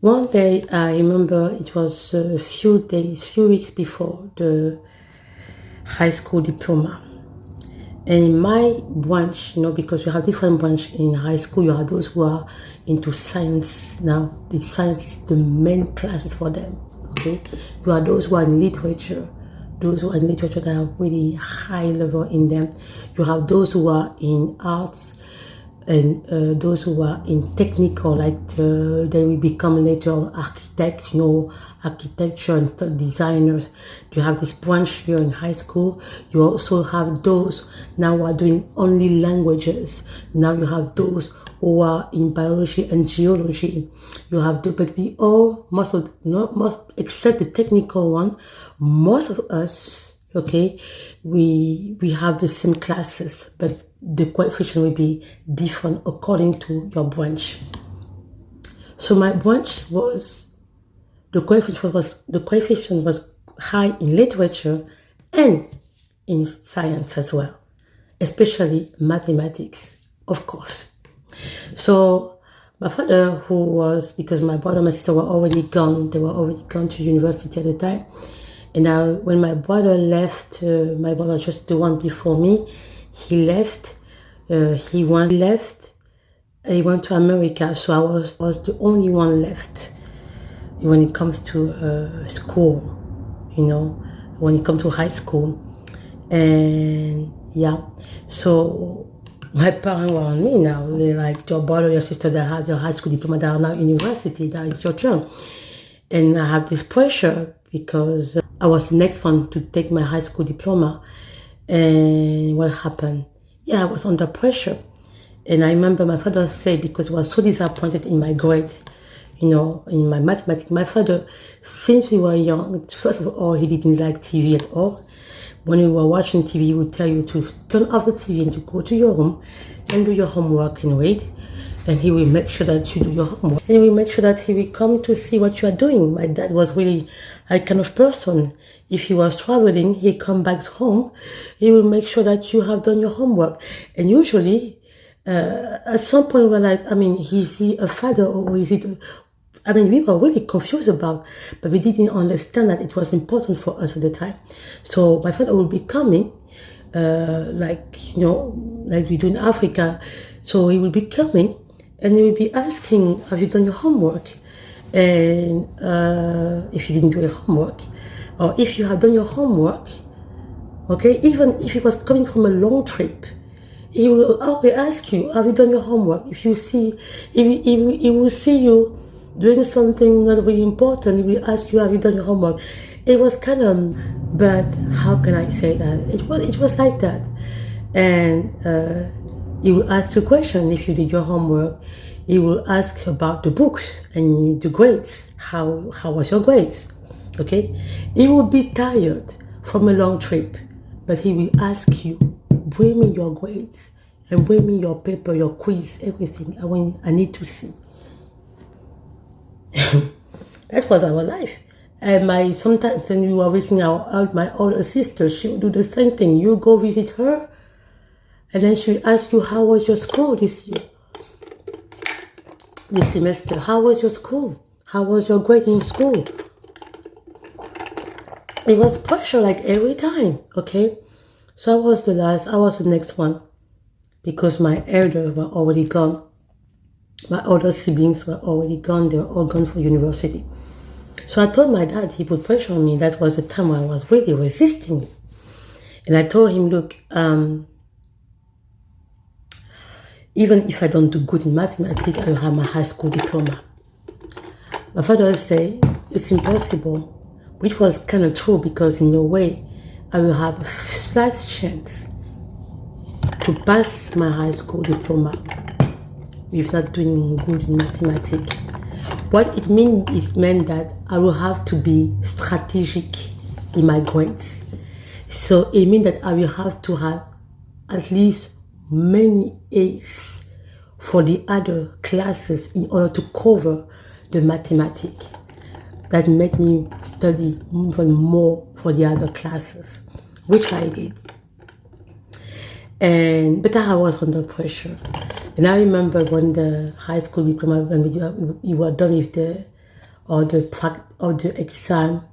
One day, I remember it was a few weeks before the high school diploma. And in my branch, because we have different branch in high school, you have those who are into science. Now, the science is the main classes for them. Okay, you are those who are in literature, those who are in literature that are really high level in them. You have those who are in arts, and those who are in technical, like they will become later on architects, architecture and designers. You have this branch here in high school. You also have those now who are doing only languages. Now you have those who are in biology and geology. You have the, but we all, not most, except the technical one, most of us, okay, we have the same classes, but the coefficient will be different according to your branch. So my branch was the coefficient was high in literature and in science as well, especially mathematics, of course. So my father, because my brother and my sister were already gone, they were already gone to university at the time. And now when my brother left, my brother just the one before me, he left. He went to America, so I was the only one left when it comes to school, when it comes to high school. And yeah, so my parents were on me now. They're like, your brother, your sister that had your high school diploma, that are now university, that it's your turn. And I have this pressure because I was the next one to take my high school diploma. And what happened? Yeah, I was under pressure. And I remember my father said, because I was so disappointed in my grades, in my mathematics. My father, since we were young, first of all, he didn't like TV at all. When we were watching TV, he would tell you to turn off the TV and to go to your room and do your homework and read. And he will make sure that you do your homework. And he will make sure that he will come to see what you are doing. My dad was really a kind of person. If he was traveling, he come back home, he will make sure that you have done your homework. And usually, at some point, we're like, is he a father or is he? We were really confused about, but we didn't understand that it was important for us at the time. So my father would be coming, like we do in Africa. So he will be coming and he will be asking, have you done your homework? And if you didn't do your homework, or if you had done your homework, okay, even if it was coming from a long trip, he will always ask you, have you done your homework? If you see, he will see you doing something not really important, he will ask you, have you done your homework? It was kind of, but how can I say that? It was like that. And he will ask you a question if you did your homework. He will ask about the books and the grades. How was your grades? Okay, he would be tired from a long trip, but he will ask you, bring me your grades and bring me your paper, your quiz, everything. I need to see. That was our life. And sometimes when we were visiting my older sister, she would do the same thing. You go visit her, and then she will ask you, how was your school this semester? How was your school? How was your grade in school? It was pressure like every time, okay? So I was the next one because my elders were already gone. My older siblings were already gone. They were all gone for university. So I told my dad he put pressure on me. That was the time I was really resisting. And I told him, look, even if I don't do good in mathematics, I will have my high school diploma. My father said, it's impossible. Which was kind of true because in a way, I will have a slight chance to pass my high school diploma if not doing good in mathematics. What it meant that I will have to be strategic in my grades. So it means that I will have to have at least many A's for the other classes in order to cover the mathematics. That made me study even more for the other classes, which I did. But I was under pressure. And I remember when the high school diploma, when we were done with or the exam,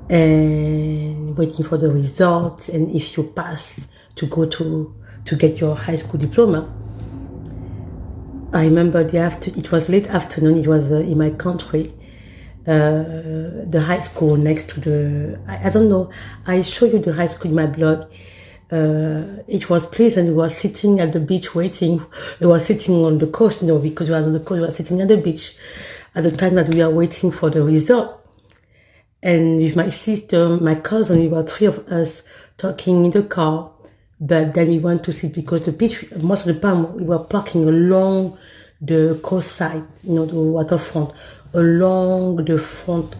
and waiting for the results, and if you pass to go to get your high school diploma. I remember it was late afternoon. It was in my country, the high school next to the. I don't know. I show you the high school in my blog. It was pleasant. We were sitting at the beach waiting. We were sitting on the coast, because we were on the coast. We were sitting at the beach at the time that we are waiting for the result. And with my sister, my cousin, we were three of us talking in the car. But then we went to sit because the beach, most of the time, we were parking along the coast side, the waterfront, along the front,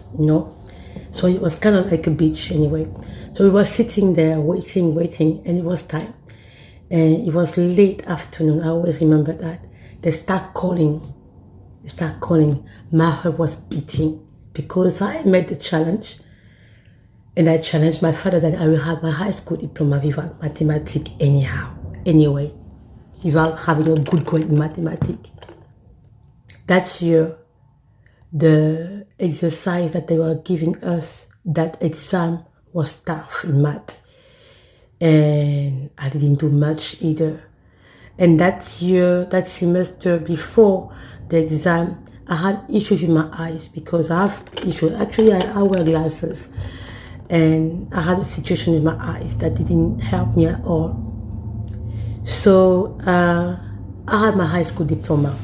So it was kind of like a beach anyway. So we were sitting there waiting, and it was time. And it was late afternoon. I always remember that. They start calling. My heart was beating because I made the challenge. And I challenged my father that I will have a high school diploma without mathematics anyway, without having a good grade in mathematics. That year, the exercise that they were giving us, that exam was tough in math. And I didn't do much either. And that year, that semester before the exam, I had issues with my eyes because I have issues. Actually, I wear glasses. And I had a situation with my eyes that didn't help me at all. So I had my high school diploma.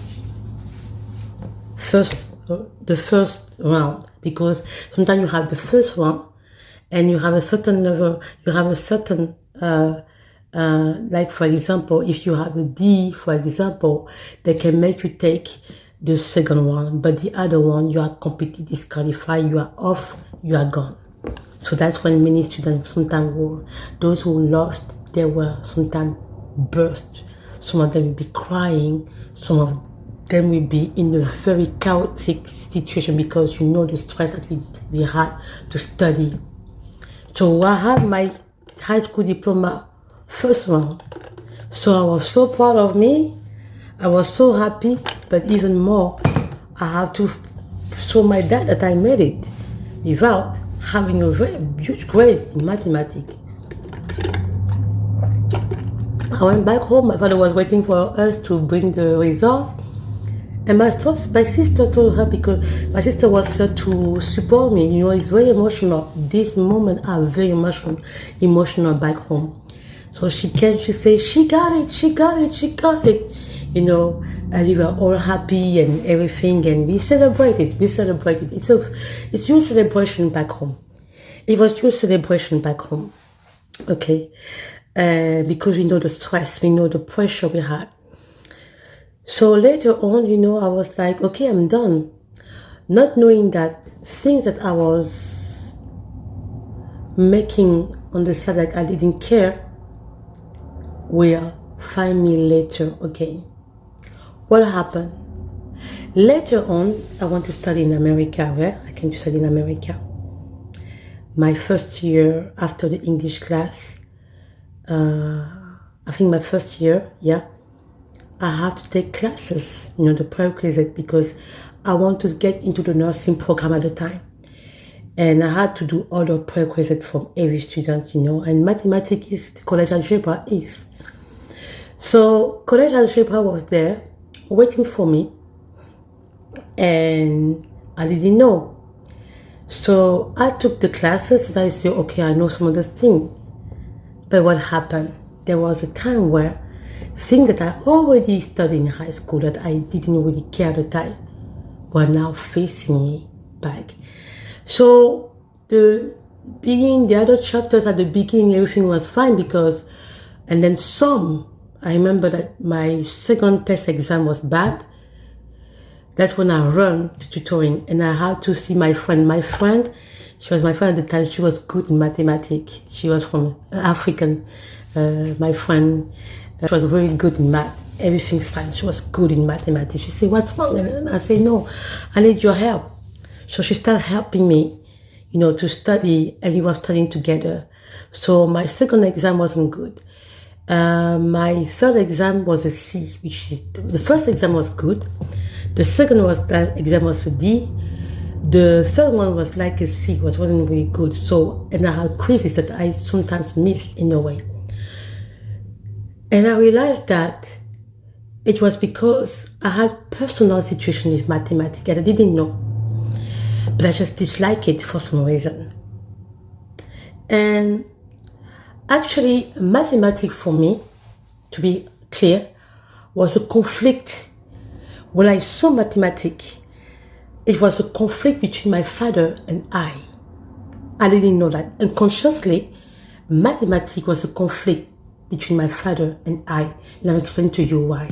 The first round, because sometimes you have the first round and you have a certain level, you have a certain, like for example, if you have the D, for example, they can make you take the second one, but the other one, you are completely disqualified, you are off, you are gone. So that's when many students sometimes were, those who lost, they were sometimes burst. Some of them will be crying. Some of them will be in a very chaotic situation because the stress that we had to study. So I had my high school diploma first round. So I was so proud of me. I was so happy, but even more, I have to show my dad that I made it without having a very huge grade in mathematics. I went back home. My father was waiting for us to bring the result. And my sister told her, because my sister was here to support me. It's very emotional. These moments are very emotional back home. So she came, she said, she got it. And we were all happy and everything, and we celebrated. It's your celebration back home. It was your celebration back home, okay? Because we know the stress, we know the pressure we had. So later on, I was like, okay, I'm done. Not knowing that things that I was making on the side that I didn't care will find me later, okay? What happened? Later on, I want to study in America, where I came to study in America. My first year after the English class, I think my first year, I have to take classes, the prerequisite, because I want to get into the nursing program at the time. And I had to do all the prerequisites from every student, and mathematics is, college algebra is. So college algebra was there, waiting for me, and I didn't know. So I took the classes and I said, okay, I know some of the things. But what happened? There was a time where things that I already studied in high school that I didn't really care at the time were now facing me back. So the other chapters at the beginning, everything was fine and then I remember that my second test exam was bad. That's when I ran to tutoring and I had to see my friend. She was my friend at the time. She was good in mathematics. She was from African. My friend, she was very good in math. Everything science. She was good in mathematics. She said, what's wrong? And I said, no, I need your help. So she started helping me, to study, and we were studying together. So my second exam wasn't good. My third exam was a C, the first exam was good. The second was that exam was a D. The third one was like a C, wasn't really good. So, and I had quizzes that I sometimes missed in a way. And I realized that it was because I had personal situation with mathematics and I didn't know, but I just disliked it for some reason. And actually, mathematics for me, to be clear, was a conflict. When I saw mathematics, it was a conflict between my father and I. I didn't know that. Unconsciously, mathematics was a conflict between my father and I. And I'll explain to you why.